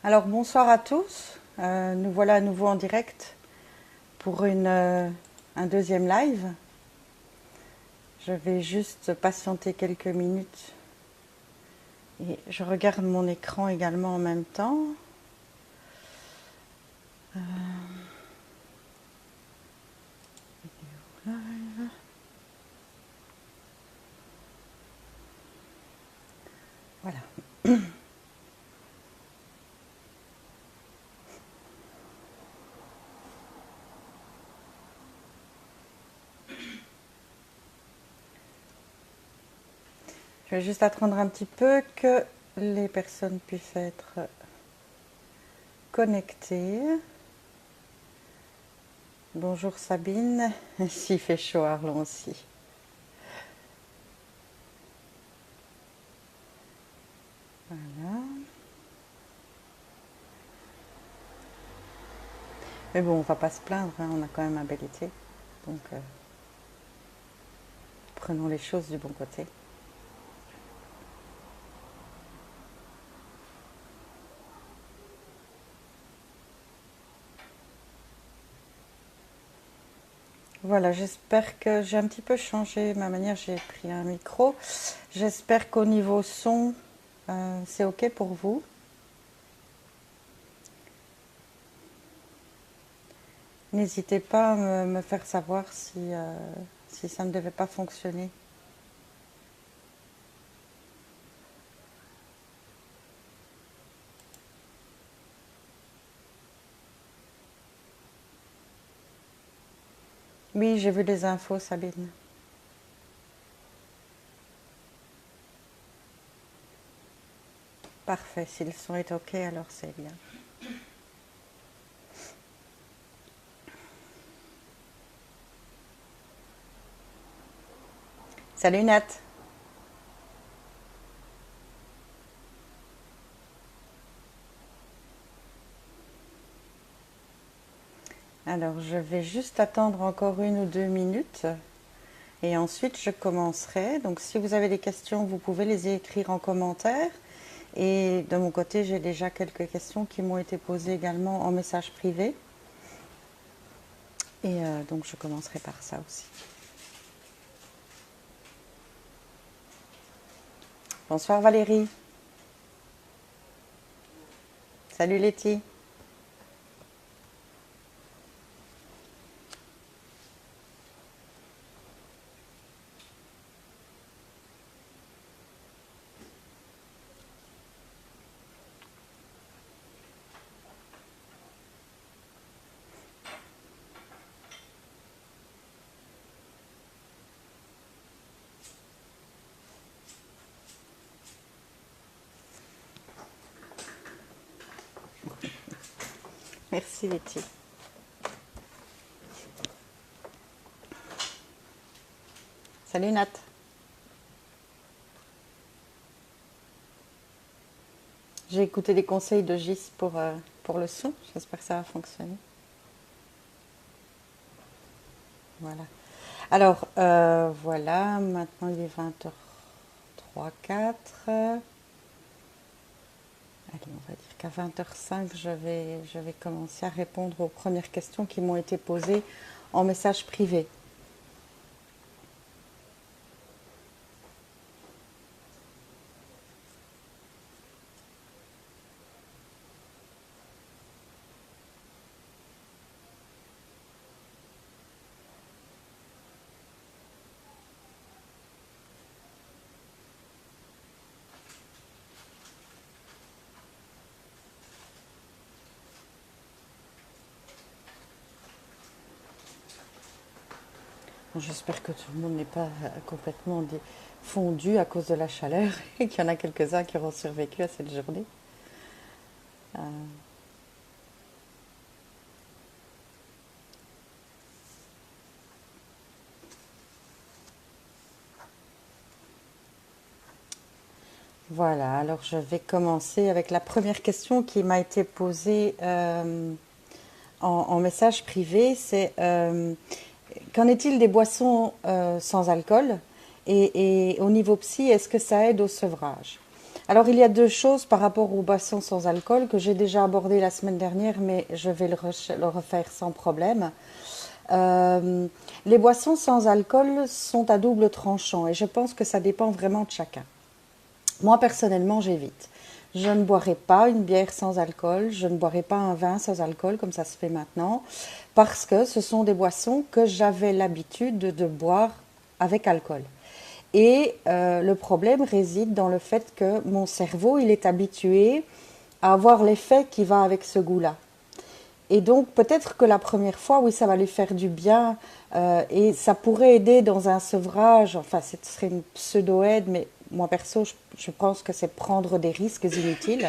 Alors bonsoir à tous, nous voilà à nouveau en direct pour un deuxième live. Je vais juste patienter quelques minutes et je regarde mon écran également en même temps. Voilà. Je vais juste attendre un petit peu que les personnes puissent être connectées. Bonjour Sabine, s'il fait chaud à Arlon aussi. Voilà. Mais bon, on va pas se plaindre, hein, on a quand même un bel été. Donc prenons les choses du bon côté. Voilà, j'espère que j'ai un petit peu changé ma manière, j'ai pris un micro. J'espère qu'au niveau son, c'est OK pour vous. N'hésitez pas à me faire savoir si ça ne devait pas fonctionner. Oui, j'ai vu les infos, Sabine. Parfait, si le son est OK, alors c'est bien. Salut Nat. Alors, je vais juste attendre encore 1 ou 2 minutes et ensuite je commencerai. Donc, si vous avez des questions, vous pouvez les écrire en commentaire. Et de mon côté, j'ai déjà quelques questions qui m'ont été posées également en message privé. Et donc, je commencerai par ça aussi. Bonsoir Valérie. Salut Letty. Merci Letty. Salut Nat. J'ai écouté les conseils de Gis pour le son. J'espère que ça va fonctionner. Voilà. Alors, voilà, maintenant il est 20h03, 4. Allez, on va dire qu'à 20h05, je vais commencer à répondre aux premières questions qui m'ont été posées en message privé. Bon, j'espère que tout le monde n'est pas complètement fondu à cause de la chaleur et qu'il y en a quelques-uns qui auront survécu à cette journée. Euh, Voilà, alors je vais commencer avec la première question qui m'a été posée en message privé. C'est qu'en est-il des boissons sans alcool et au niveau psy, est-ce que ça aide au sevrage? Alors, il y a deux choses par rapport aux boissons sans alcool que j'ai déjà abordées la semaine dernière, mais je vais le refaire sans problème. Euh, les boissons sans alcool sont à double tranchant et je pense que ça dépend vraiment de chacun. Moi, personnellement, j'évite. Je ne boirai pas une bière sans alcool, je ne boirai pas un vin sans alcool comme ça se fait maintenant, parce que ce sont des boissons que j'avais l'habitude de boire avec alcool. Et le problème réside dans le fait que mon cerveau, il est habitué à avoir l'effet qui va avec ce goût-là. Et donc peut-être que la première fois, oui, ça va lui faire du bien et ça pourrait aider dans un sevrage, enfin ce serait une pseudo-aide, mais moi perso, je pense que c'est prendre des risques inutiles.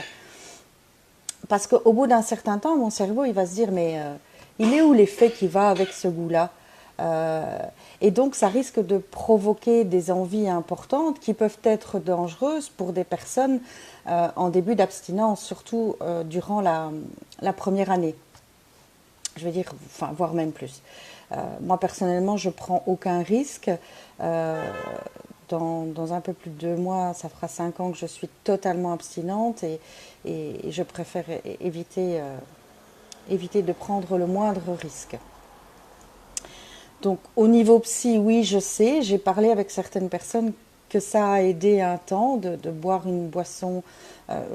Parce qu'au bout d'un certain temps, mon cerveau, il va se dire, mais il est où l'effet qui va avec ce goût-là? Euh, et donc, ça risque de provoquer des envies importantes qui peuvent être dangereuses pour des personnes en début d'abstinence, surtout durant la première année. Je veux dire, enfin, voire même plus. Moi, personnellement, je prends aucun risque. Euh, dans un peu plus de 2 mois, ça fera 5 ans que je suis totalement abstinente et je préfère éviter de prendre le moindre risque. Donc au niveau psy, oui, je sais, j'ai parlé avec certaines personnes que ça a aidé un temps de boire une boisson,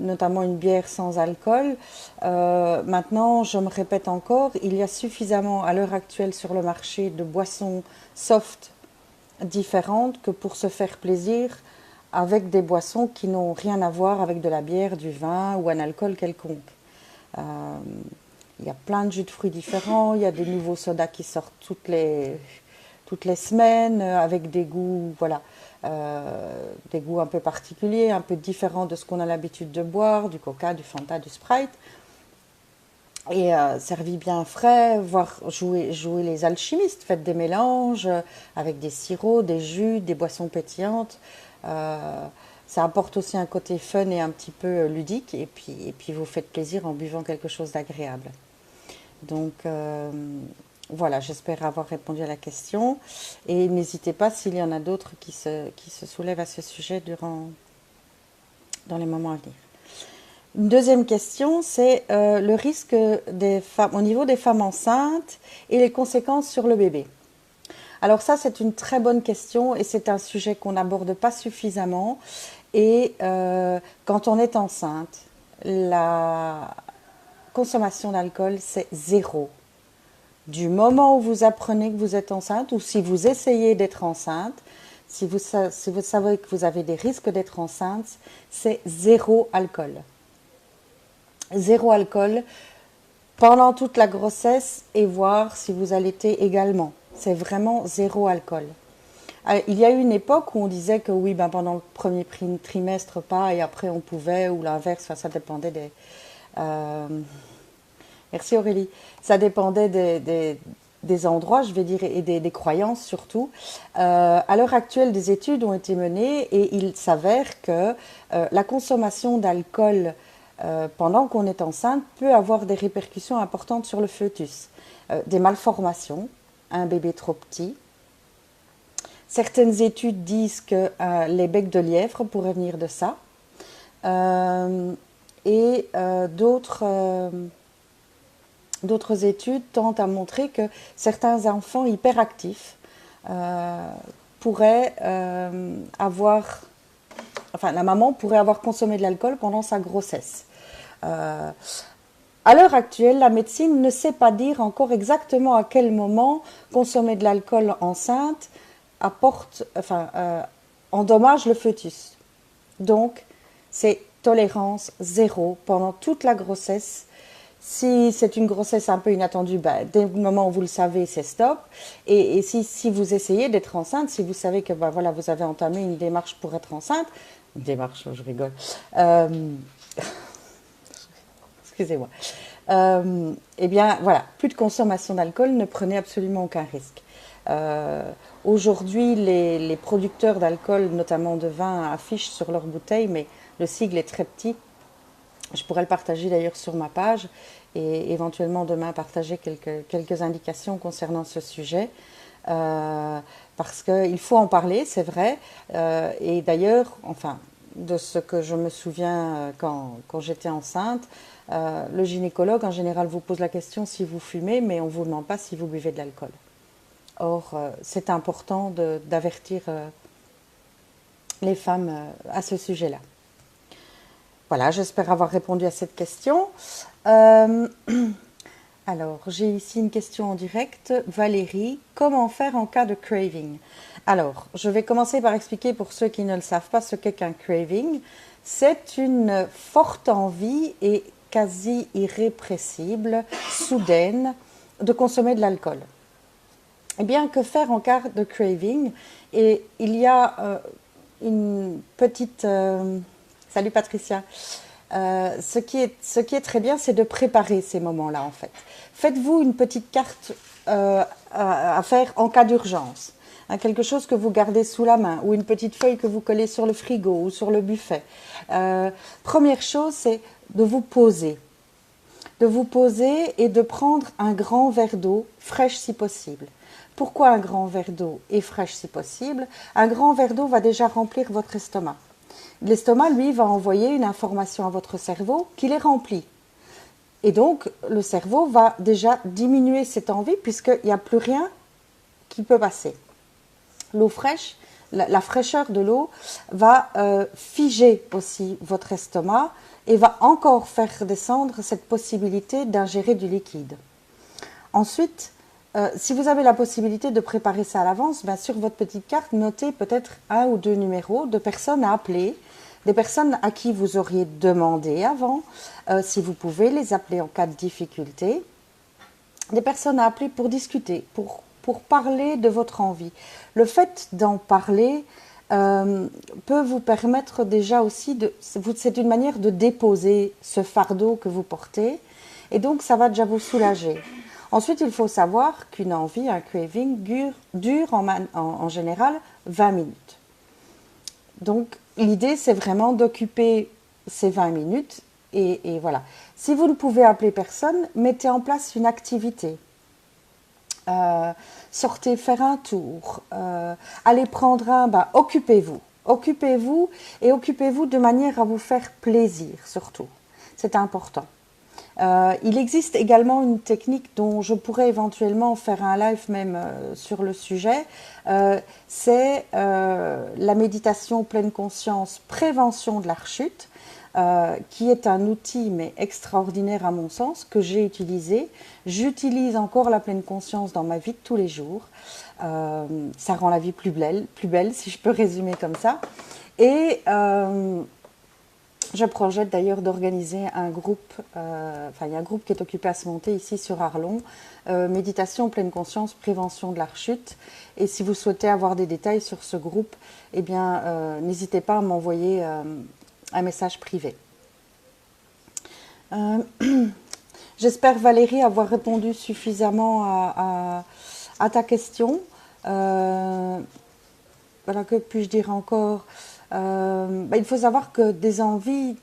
notamment une bière sans alcool. Maintenant, je me répète encore, il y a suffisamment à l'heure actuelle sur le marché de boissons soft différentes que pour se faire plaisir avec des boissons qui n'ont rien à voir avec de la bière, du vin ou un alcool quelconque. Euh, il y a plein de jus de fruits différents, il y a des nouveaux sodas qui sortent toutes les semaines avec des goûts, voilà, des goûts un peu particuliers, un peu différents de ce qu'on a l'habitude de boire, du Coca, du Fanta, du Sprite. Et servi bien frais, voire jouer les alchimistes, faites des mélanges avec des sirops, des jus, des boissons pétillantes. Euh, Ça apporte aussi un côté fun et un petit peu ludique, et puis vous faites plaisir en buvant quelque chose d'agréable. Donc voilà, j'espère avoir répondu à la question. Et n'hésitez pas s'il y en a d'autres qui se soulèvent à ce sujet dans les moments à venir. Une deuxième question, c'est le risque des femmes, au niveau des femmes enceintes et les conséquences sur le bébé. Alors ça, c'est une très bonne question et c'est un sujet qu'on n'aborde pas suffisamment. Et quand on est enceinte, la consommation d'alcool, c'est zéro. Du moment où vous apprenez que vous êtes enceinte ou si vous essayez d'être enceinte, si vous savez que vous avez des risques d'être enceinte, c'est zéro alcool. Zéro alcool pendant toute la grossesse et voir si vous allaitez également. C'est vraiment zéro alcool. Il y a eu une époque où on disait que oui, ben pendant le premier trimestre pas et après on pouvait, ou l'inverse, enfin, ça dépendait des... euh, Merci Aurélie. Ça dépendait des endroits, je vais dire, et des croyances surtout. À l'heure actuelle, des études ont été menées et il s'avère que la consommation d'alcool pendant qu'on est enceinte peut avoir des répercussions importantes sur le fœtus. Des malformations, un bébé trop petit. Certaines études disent que les becs de lièvre pourraient venir de ça. Et d'autres études tentent à montrer que certains enfants hyperactifs pourraient avoir... Enfin, la maman pourrait avoir consommé de l'alcool pendant sa grossesse. Euh, à l'heure actuelle, la médecine ne sait pas dire encore exactement à quel moment consommer de l'alcool enceinte endommage le fœtus. Donc, c'est tolérance zéro pendant toute la grossesse. Si c'est une grossesse un peu inattendue, ben, dès le moment où vous le savez, c'est stop. Et si vous essayez d'être enceinte, si vous savez que ben, voilà, vous avez entamé une démarche pour être enceinte, une démarche, je rigole, excusez-moi, eh bien voilà, plus de consommation d'alcool, ne prenez absolument aucun risque. Aujourd'hui, les producteurs d'alcool, notamment de vin, affichent sur leurs bouteilles, mais le sigle est très petit. Je pourrais le partager d'ailleurs sur ma page et éventuellement demain partager quelques indications concernant ce sujet. Parce qu'il faut en parler, c'est vrai. Et d'ailleurs, enfin, de ce que je me souviens quand j'étais enceinte, le gynécologue en général vous pose la question si vous fumez, mais on ne vous demande pas si vous buvez de l'alcool. Or, c'est important d'avertir les femmes à ce sujet-là. Voilà, j'espère avoir répondu à cette question. Alors, j'ai ici une question en direct. Valérie, comment faire en cas de craving? Alors, je vais commencer par expliquer pour ceux qui ne le savent pas ce qu'est qu'un craving. C'est une forte envie et quasi irrépressible, soudaine, de consommer de l'alcool. Eh bien, que faire en cas de craving? Et il y a une petite... Salut Patricia. Ce qui est très bien, c'est de préparer ces moments-là, en fait. Faites-vous une petite carte à faire en cas d'urgence. Hein, quelque chose que vous gardez sous la main, ou une petite feuille que vous collez sur le frigo ou sur le buffet. Première chose, c'est de vous poser. De vous poser et de prendre un grand verre d'eau, fraîche si possible. Pourquoi un grand verre d'eau et fraîche si possible? Un grand verre d'eau va déjà remplir votre estomac. L'estomac, lui, va envoyer une information à votre cerveau qu'il est rempli. Et donc, le cerveau va déjà diminuer cette envie puisqu'il n'y a plus rien qui peut passer. L'eau fraîche, la fraîcheur de l'eau va figer aussi votre estomac et va encore faire descendre cette possibilité d'ingérer du liquide. Ensuite, si vous avez la possibilité de préparer ça à l'avance, ben sur votre petite carte, notez peut-être 1 ou 2 numéros de personnes à appeler, des personnes à qui vous auriez demandé avant, si vous pouvez les appeler en cas de difficulté, des personnes à appeler pour discuter, pour parler de votre envie. Le fait d'en parler peut vous permettre déjà aussi, c'est une manière de déposer ce fardeau que vous portez, et donc ça va déjà vous soulager. Ensuite, il faut savoir qu'une envie, un craving, dure en général 20 minutes. Donc, l'idée, c'est vraiment d'occuper ces 20 minutes et voilà. Si vous ne pouvez appeler personne, mettez en place une activité. Sortez faire un tour, allez prendre un bain, occupez-vous. Occupez-vous et occupez-vous de manière à vous faire plaisir surtout. C'est important. Il existe également une technique dont je pourrais éventuellement faire un live même sur le sujet. C'est la méditation pleine conscience, prévention de la rechute, qui est un outil mais extraordinaire à mon sens, que j'ai utilisé. J'utilise encore la pleine conscience dans ma vie de tous les jours. Ça rend la vie plus belle, si je peux résumer comme ça. Et je projette d'ailleurs d'organiser un groupe, il y a un groupe qui est occupé à se monter ici sur Arlon, méditation pleine conscience, prévention de la rechute. Et si vous souhaitez avoir des détails sur ce groupe, eh bien, n'hésitez pas à m'envoyer un message privé. J'espère, Valérie, avoir répondu suffisamment à ta question. Voilà, que puis-je dire encore? Il faut savoir que des envies,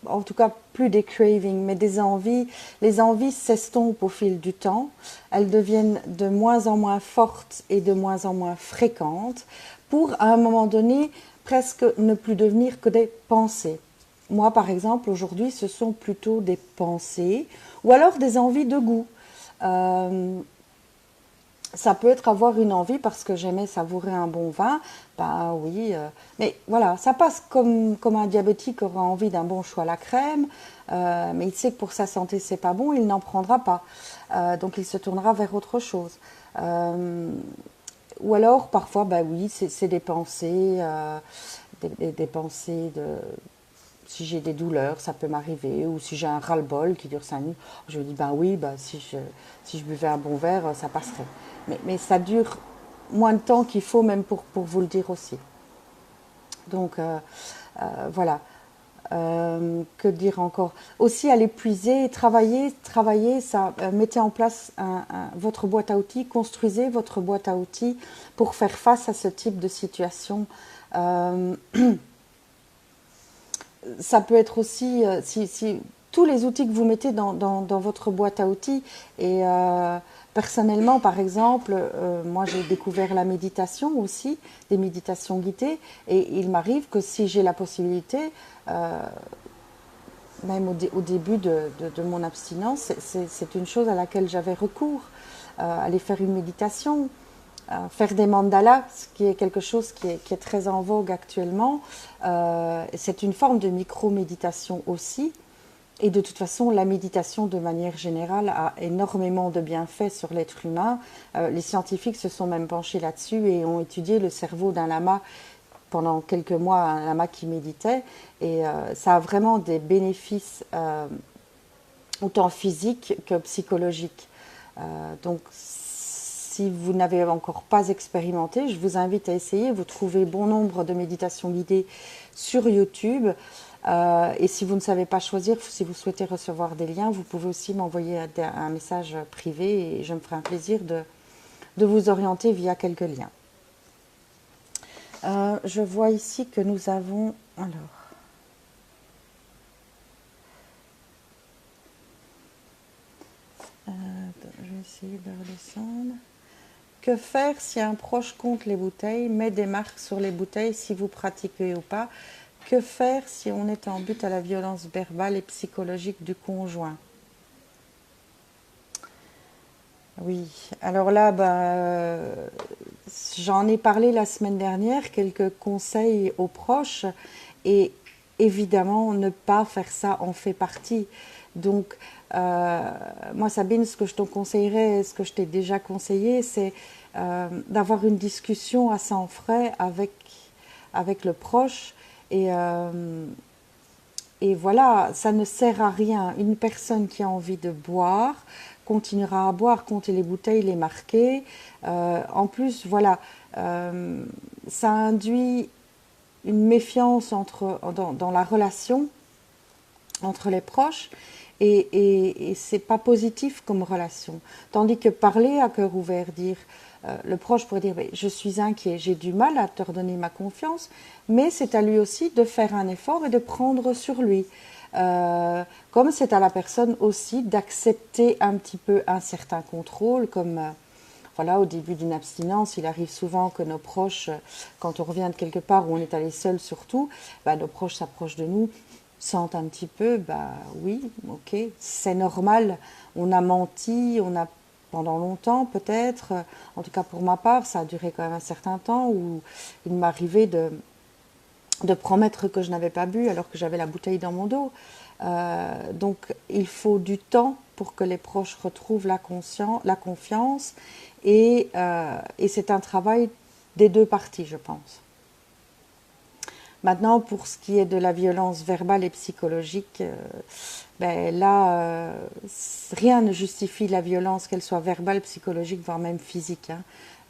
en tout cas plus des cravings, mais des envies, les envies s'estompent au fil du temps. Elles deviennent de moins en moins fortes et de moins en moins fréquentes pour, à un moment donné, presque ne plus devenir que des pensées. Moi, par exemple, aujourd'hui, ce sont plutôt des pensées ou alors des envies de goût. Ça peut être avoir une envie parce que j'aimais savourer un bon vin, ben oui, mais voilà, ça passe comme un diabétique aura envie d'un bon choix à la crème, mais il sait que pour sa santé c'est pas bon, il n'en prendra pas, donc il se tournera vers autre chose. Ou alors parfois, ben oui, c'est des pensées, des pensées de... Si j'ai des douleurs, ça peut m'arriver, ou si j'ai un ras-le-bol qui dure 5 minutes, je me dis, ben oui, si je buvais un bon verre, ça passerait. Mais ça dure moins de temps qu'il faut, même pour vous le dire aussi. Donc, voilà. Que dire encore? Aussi, à l'épuiser, travailler, ça, mettez en place votre boîte à outils, construisez votre boîte à outils pour faire face à ce type de situation. Ça peut être aussi, si tous les outils que vous mettez dans votre boîte à outils. Et personnellement, par exemple, moi j'ai découvert la méditation aussi, des méditations guidées, et il m'arrive que si j'ai la possibilité, même au début de mon abstinence, c'est une chose à laquelle j'avais recours, aller faire une méditation, faire des mandalas, ce qui est quelque chose qui est très en vogue actuellement. C'est une forme de micro-méditation aussi. Et de toute façon, la méditation, de manière générale, a énormément de bienfaits sur l'être humain. Les scientifiques se sont même penchés là-dessus et ont étudié le cerveau d'un lama pendant quelques mois, un lama qui méditait. Et ça a vraiment des bénéfices autant physiques que psychologiques. Donc, si vous n'avez encore pas expérimenté, je vous invite à essayer. Vous trouvez bon nombre de méditations guidées sur YouTube. Et si vous ne savez pas choisir, si vous souhaitez recevoir des liens, vous pouvez aussi m'envoyer un message privé et je me ferai un plaisir de vous orienter via quelques liens. Je vois ici que nous avons... Alors, je vais essayer de redescendre. Que faire si un proche compte les bouteilles, met des marques sur les bouteilles, si vous pratiquez ou pas? Que faire si on est en but à la violence verbale et psychologique du conjoint? Oui, alors là, j'en ai parlé la semaine dernière, quelques conseils aux proches, et évidemment, ne pas faire ça en fait partie. Donc, moi, Sabine, ce que je te conseillerais, ce que je t'ai déjà conseillé, c'est d'avoir une discussion à sang frais avec le proche. Et voilà, ça ne sert à rien. Une personne qui a envie de boire continuera à boire, compter les bouteilles, les marquer. En plus, voilà, ça induit une méfiance dans la relation entre les proches et c'est pas positif comme relation. Tandis que parler à cœur ouvert, dire le proche pourrait dire je suis inquiet, j'ai du mal à te redonner ma confiance, mais c'est à lui aussi de faire un effort et de prendre sur lui. Comme c'est à la personne aussi d'accepter un petit peu un certain contrôle, comme voilà, au début d'une abstinence, il arrive souvent que nos proches, quand on revient de quelque part où on est allé seul surtout, nos proches s'approchent de nous, sentent un petit peu, oui, ok, c'est normal, on a menti, on a pendant longtemps peut-être, en tout cas pour ma part, ça a duré quand même un certain temps où il m'arrivait de promettre que je n'avais pas bu alors que j'avais la bouteille dans mon dos. Donc il faut du temps pour que les proches retrouvent la confiance et c'est un travail des deux parties, je pense. Maintenant, pour ce qui est de la violence verbale et psychologique, là, rien ne justifie la violence, qu'elle soit verbale, psychologique, voire même physique.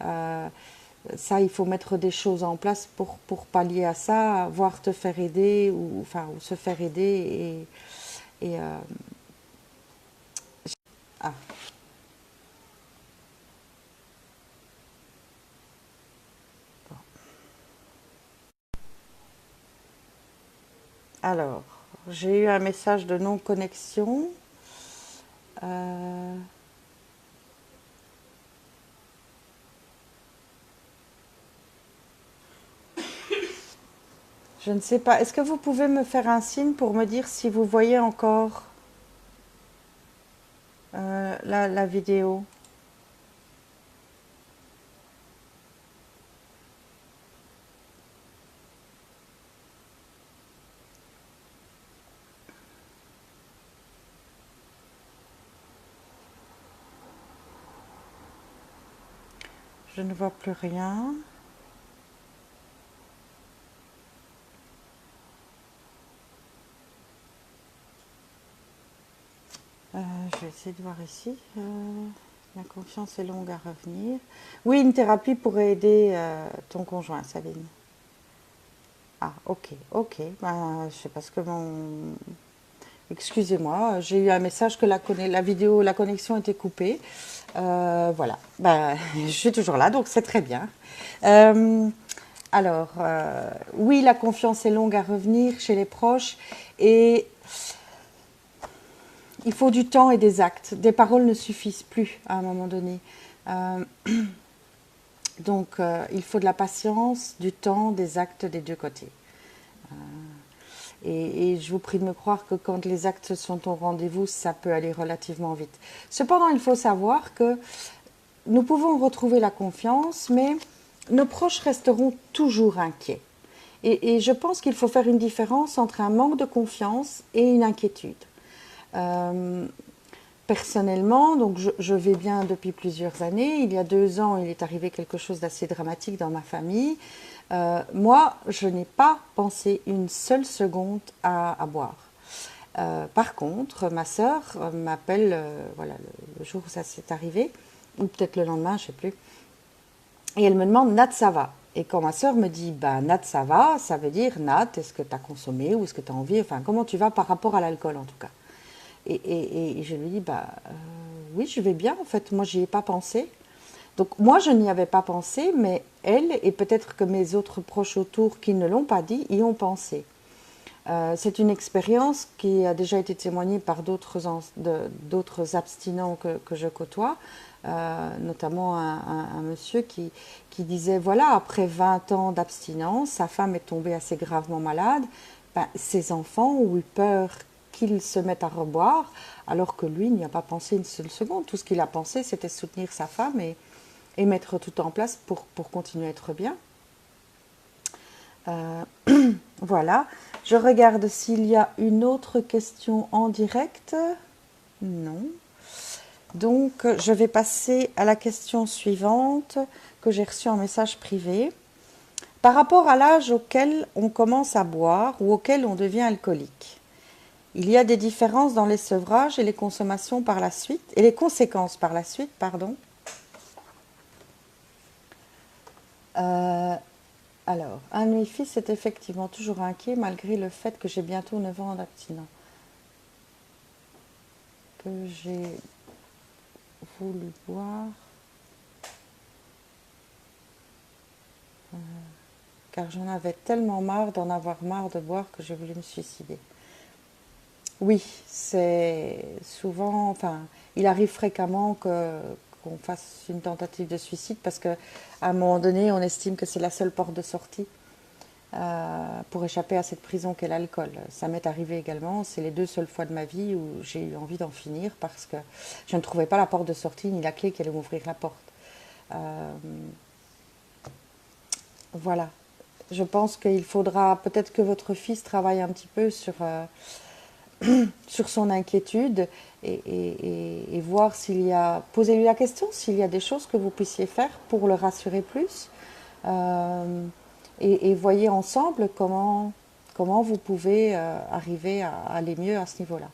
Ça, il faut mettre des choses en place pour pallier à ça, voire te faire aider, ou se faire aider. Ah. Bon. Alors, j'ai eu un message de non-connexion. Je ne sais pas. Est-ce que vous pouvez me faire un signe pour me dire si vous voyez encore la vidéo? Je ne vois plus rien. Je vais essayer de voir ici. La confiance est longue à revenir. Oui, une thérapie pourrait aider ton conjoint, Sabine. Ah, ok, ok. Je sais pas ce que mon... Excusez-moi, j'ai eu un message que la connexion était coupée. Voilà. Je suis toujours là, donc c'est très bien. Alors, oui, la confiance est longue à revenir chez les proches et il faut du temps et des actes. Des paroles ne suffisent plus à un moment donné. Euh, il faut de la patience, du temps, des actes des deux côtés. Et je vous prie de me croire que quand les actes sont au rendez-vous, ça peut aller relativement vite. Cependant, il faut savoir que nous pouvons retrouver la confiance, mais nos proches resteront toujours inquiets. Et je pense qu'il faut faire une différence entre un manque de confiance et une inquiétude. Euh, Personnellement, donc je vais bien depuis plusieurs années. Il y a 2 ans, il est arrivé quelque chose d'assez dramatique dans ma famille. Moi, je n'ai pas pensé une seule seconde à boire. Par contre, ma sœur m'appelle voilà, le jour où ça s'est arrivé, ou peut-être le lendemain, je ne sais plus, et elle me demande Nat, ça va. Et quand ma sœur me dit bah, Nat, ça va, ça veut dire Nat, est-ce que tu as consommé ou est-ce que tu as envie, enfin, comment tu vas par rapport à l'alcool en tout cas. Et je lui dis bah, oui, je vais bien en fait, moi, j'y ai pas pensé. Donc moi, je n'y avais pas pensé, mais elle, et peut-être que mes autres proches autour qui ne l'ont pas dit, y ont pensé. C'est une expérience qui a déjà été témoignée par d'autres abstinents que je côtoie, notamment un monsieur qui disait, voilà, après 20 ans d'abstinence, sa femme est tombée assez gravement malade, ben, ses enfants ont eu peur qu'il se mette à reboire, alors que lui n'y a pas pensé une seule seconde. Tout ce qu'il a pensé, c'était soutenir sa femme et mettre tout en place pour continuer à être bien. Euh, voilà. Je regarde s'il y a une autre question en direct. Non. Donc, je vais passer à la question suivante que j'ai reçue en message privé. Par rapport à l'âge auquel on commence à boire ou auquel on devient alcoolique, il y a des différences dans les sevrages et les consommations par la suite, et les conséquences par la suite, pardon. Alors, un de mes fils est effectivement toujours inquiet malgré le fait que j'ai bientôt 9 ans d'abstinence. Que j'ai voulu boire car j'en avais tellement marre d'en avoir marre de boire que j'ai voulu me suicider. Oui, c'est souvent, enfin, il arrive fréquemment qu'on fasse une tentative de suicide parce qu'à un moment donné, on estime que c'est la seule porte de sortie pour échapper à cette prison qu'est l'alcool. Ça m'est arrivé également, c'est les 2 seules fois de ma vie où j'ai eu envie d'en finir parce que je ne trouvais pas la porte de sortie ni la clé qui allait m'ouvrir la porte. Euh, voilà. Je pense qu'il faudra peut-être que votre fils travaille un petit peu sur son inquiétude et voir s'il y a... Posez-lui la question s'il y a des choses que vous puissiez faire pour le rassurer plus. Et voyez ensemble comment vous pouvez arriver à aller mieux à ce niveau-là.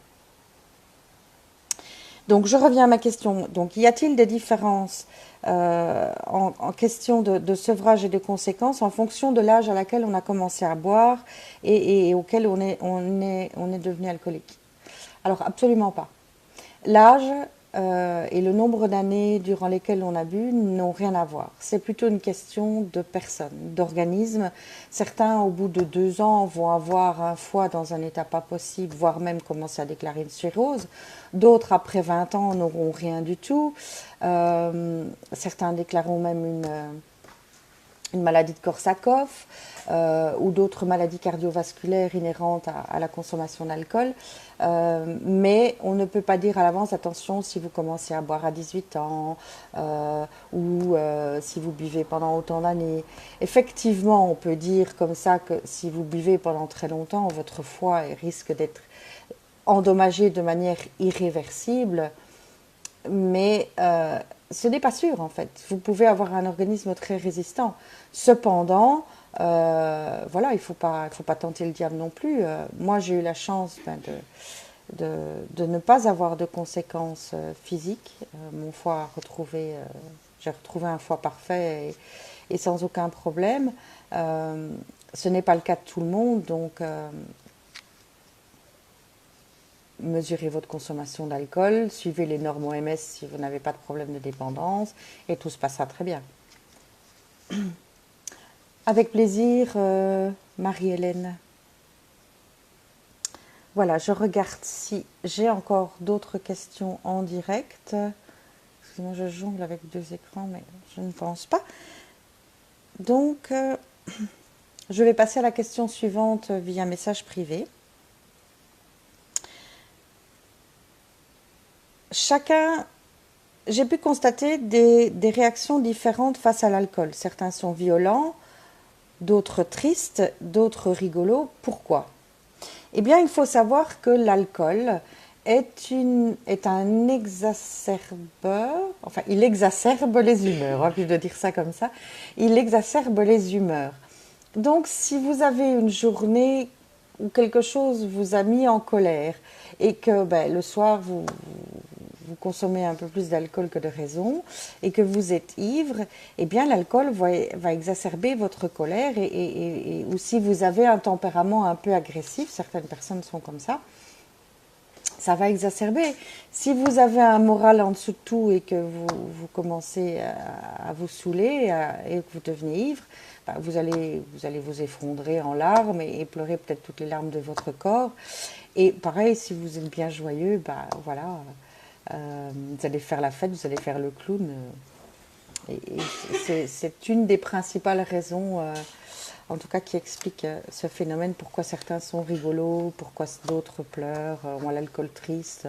Donc je reviens à ma question. Donc y a-t-il des différences en question de sevrage et de conséquences en fonction de l'âge à laquelle on a commencé à boire et auquel on est devenu alcoolique? Alors absolument pas. L'âge et le nombre d'années durant lesquelles on a bu n'ont rien à voir. C'est plutôt une question de personne, d'organisme. Certains, au bout de 2 ans, vont avoir un foie dans un état pas possible, voire même commencer à déclarer une cirrhose. D'autres, après 20 ans, n'auront rien du tout. Certains déclareront même une maladie de Korsakoff ou d'autres maladies cardiovasculaires inhérentes à la consommation d'alcool. Mais on ne peut pas dire à l'avance, attention, si vous commencez à boire à 18 ans ou si vous buvez pendant autant d'années. Effectivement, on peut dire comme ça que si vous buvez pendant très longtemps, votre foie risque d'être endommagé de manière irréversible. Mais ce n'est pas sûr en fait. Vous pouvez avoir un organisme très résistant. Cependant, voilà, il faut pas tenter le diable non plus. Moi, j'ai eu la chance de ne pas avoir de conséquences physiques. Mon foie a retrouvé, j'ai retrouvé un foie parfait et sans aucun problème. Ce n'est pas le cas de tout le monde, donc mesurez votre consommation d'alcool, suivez les normes OMS si vous n'avez pas de problème de dépendance et tout se passera très bien. Avec plaisir, Marie-Hélène. Voilà, je regarde si j'ai encore d'autres questions en direct. Excusez-moi, je jongle avec deux écrans, mais je ne pense pas. Donc, je vais passer à la question suivante via message privé. J'ai pu constater des réactions différentes face à l'alcool. Certains sont violents, d'autres tristes, d'autres rigolos. Pourquoi? Eh bien, il faut savoir que l'alcool est un exacerbeur, enfin, il exacerbe les humeurs, hein, je dois dire ça comme ça, il exacerbe les humeurs. Donc, si vous avez une journée où quelque chose vous a mis en colère et que ben, le soir vous consommez un peu plus d'alcool que de raison et que vous êtes ivre, eh bien l'alcool va exacerber votre colère ou si vous avez un tempérament un peu agressif, certaines personnes sont comme ça va exacerber. Si vous avez un moral en dessous de tout et que vous commencez à vous saouler et que vous devenez ivre, bah, vous allez vous effondrer en larmes et pleurer peut-être toutes les larmes de votre corps. Et pareil, si vous êtes bien joyeux, bah, voilà, vous allez faire la fête, vous allez faire le clown. C'est une des principales raisons, en tout cas qui explique ce phénomène, pourquoi certains sont rigolos, pourquoi d'autres pleurent, ont l'alcool triste.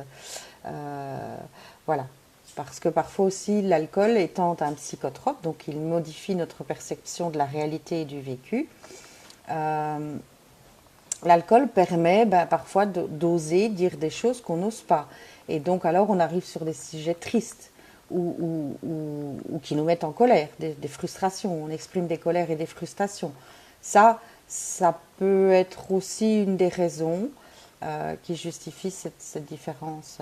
Voilà. Parce que parfois aussi, l'alcool étant un psychotrope, donc il modifie notre perception de la réalité et du vécu, l'alcool permet parfois d'oser dire des choses qu'on n'ose pas. Et donc alors on arrive sur des sujets tristes ou qui nous mettent en colère, des frustrations. On exprime des colères et des frustrations. Ça peut être aussi une des raisons qui justifie cette différence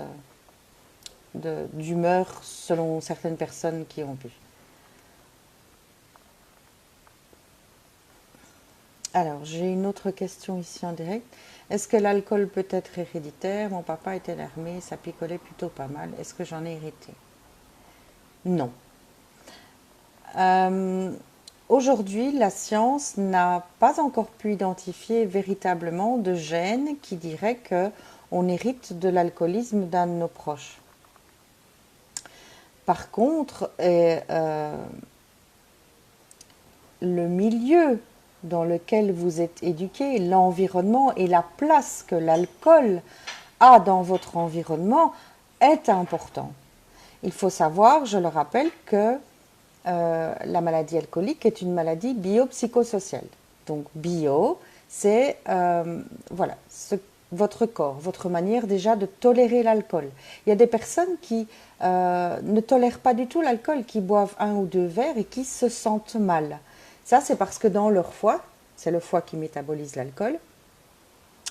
d'humeur selon certaines personnes qui ont bu. Alors, j'ai une autre question ici en direct. Est-ce que l'alcool peut être héréditaire? Mon papa était l'armée, ça picolait plutôt pas mal. Est-ce que j'en ai hérité? Non. Euh, Aujourd'hui, la science n'a pas encore pu identifier véritablement de gènes qui diraient qu'on hérite de l'alcoolisme d'un de nos proches. Par contre, le milieu dans lequel vous êtes éduqué, l'environnement et la place que l'alcool a dans votre environnement est important. Il faut savoir, je le rappelle, que la maladie alcoolique est une maladie biopsychosociale. Donc bio, c'est voilà, votre corps, votre manière déjà de tolérer l'alcool. Il y a des personnes qui ne tolèrent pas du tout l'alcool, qui boivent un ou deux verres et qui se sentent mal. Ça, c'est parce que dans leur foie, c'est le foie qui métabolise l'alcool,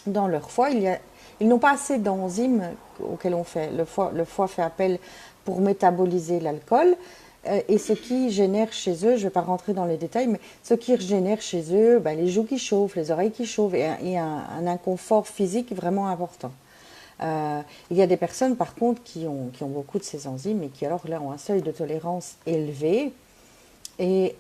dans leur foie, ils n'ont pas assez d'enzymes auxquelles on fait. Le foie fait appel pour métaboliser l'alcool. Et ce qui génère chez eux, je ne vais pas rentrer dans les détails, mais ce qui génère chez eux, les joues qui chauffent, les oreilles qui chauffent et un inconfort physique vraiment important. Il y a des personnes par contre qui ont beaucoup de ces enzymes et qui alors là ont un seuil de tolérance élevé et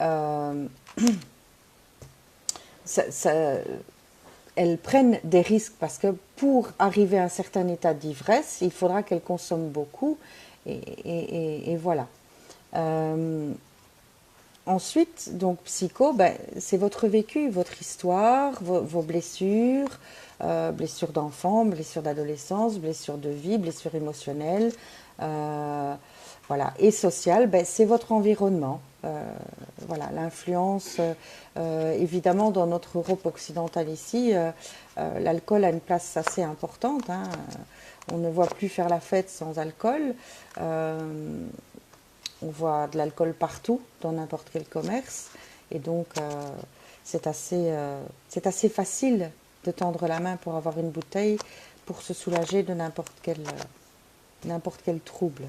elles prennent des risques parce que pour arriver à un certain état d'ivresse, il faudra qu'elles consomment beaucoup et voilà. Ensuite, donc psycho, c'est votre vécu, votre histoire, vos blessures, blessures d'enfant, blessures d'adolescence, blessures de vie, blessures émotionnelles, voilà. Et sociale, c'est votre environnement. Voilà, l'influence, évidemment, dans notre Europe occidentale ici, l'alcool a une place assez importante. Hein. On ne voit plus faire la fête sans alcool. On voit de l'alcool partout, dans n'importe quel commerce. Et donc, c'est assez facile de tendre la main pour avoir une bouteille, pour se soulager de n'importe quel trouble.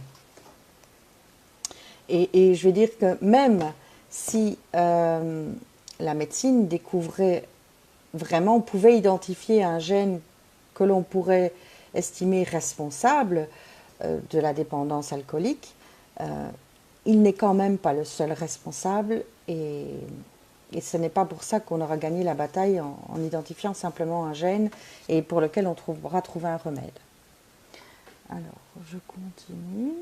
Et je vais dire que même si la médecine découvrait vraiment, pouvait identifier un gène que l'on pourrait estimer responsable de la dépendance alcoolique, il n'est quand même pas le seul responsable et et ce n'est pas pour ça qu'on aura gagné la bataille en identifiant simplement un gène et pour lequel on pourra trouver un remède. Alors, je continue.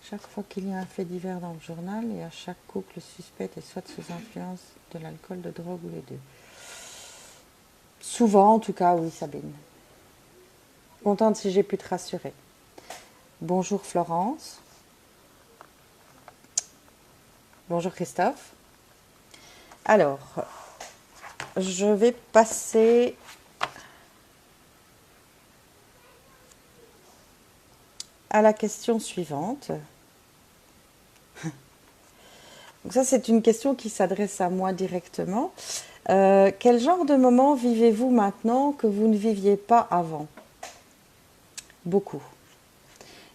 Chaque fois qu'il y a un fait divers dans le journal et à chaque coup que le suspect est soit sous influence de l'alcool, de drogue ou les deux. Souvent, en tout cas, oui, Sabine. Contente si j'ai pu te rassurer. Bonjour Florence. Bonjour Christophe. Alors, je vais passer à la question suivante. Donc ça, c'est une question qui s'adresse à moi directement. Quel genre de moment vivez-vous maintenant que vous ne viviez pas avant? Beaucoup.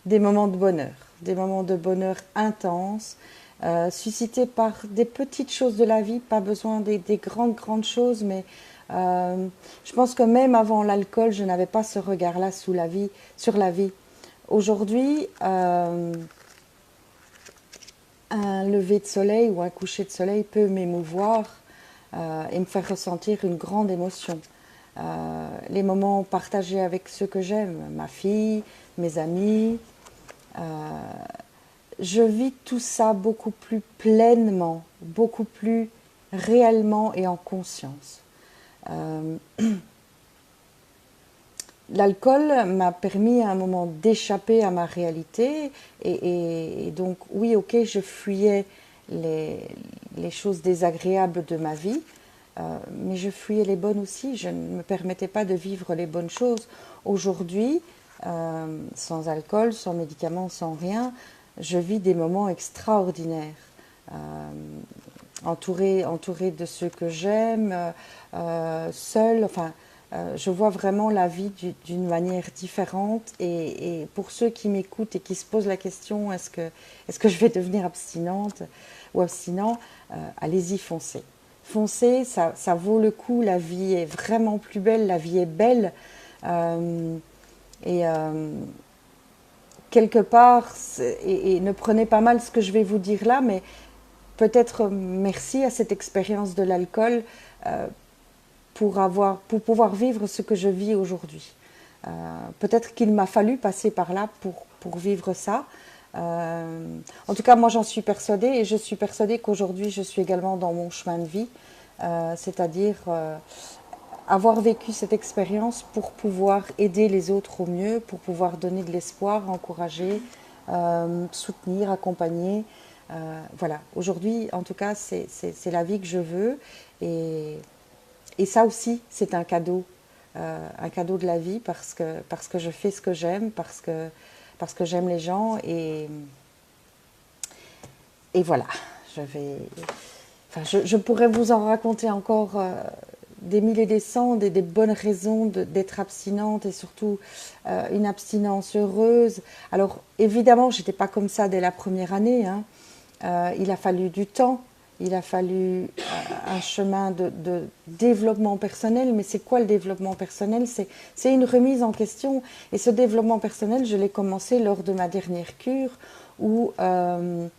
Des moments de bonheur intenses, suscités par des petites choses de la vie, pas besoin des grandes choses, mais je pense que même avant l'alcool, je n'avais pas ce regard-là sur la vie. Aujourd'hui, un lever de soleil ou un coucher de soleil peut m'émouvoir et me faire ressentir une grande émotion. Les moments partagés avec ceux que j'aime, ma fille, mes amis, je vis tout ça beaucoup plus pleinement, beaucoup plus réellement et en conscience. L'alcool m'a permis à un moment d'échapper à ma réalité et donc oui, ok, je fuyais les choses désagréables de ma vie, mais je fuyais les bonnes aussi, je ne me permettais pas de vivre les bonnes choses. Aujourd'hui, sans alcool, sans médicaments, sans rien, je vis des moments extraordinaires, entourée de ceux que j'aime, seule, enfin, je vois vraiment la vie d'une manière différente et pour ceux qui m'écoutent et qui se posent la question est-ce que je vais devenir abstinente ou abstinent, allez-y, foncez. Foncez, ça vaut le coup, la vie est vraiment plus belle, la vie est belle et quelque part, et ne prenez pas mal ce que je vais vous dire là, mais peut-être merci à cette expérience de l'alcool pour pouvoir vivre ce que je vis aujourd'hui. Peut-être qu'il m'a fallu passer par là pour vivre ça. En tout cas, moi j'en suis persuadée et je suis persuadée qu'aujourd'hui je suis également dans mon chemin de vie, c'est-à-dire avoir vécu cette expérience pour pouvoir aider les autres au mieux, pour pouvoir donner de l'espoir, encourager, soutenir, accompagner. Voilà, aujourd'hui en tout cas c'est la vie que je veux et ça aussi c'est un cadeau de la vie parce que je fais ce que j'aime, parce que j'aime les gens et voilà, je pourrais vous en raconter encore des mille et des cents, des bonnes raisons d'être abstinente et surtout une abstinence heureuse. Alors évidemment, j'étais pas comme ça dès la première année, hein. Il a fallu du temps, il a fallu un chemin de développement personnel. Mais c'est quoi le développement personnel? C'est une remise en question. Et ce développement personnel, je l'ai commencé lors de ma dernière cure où on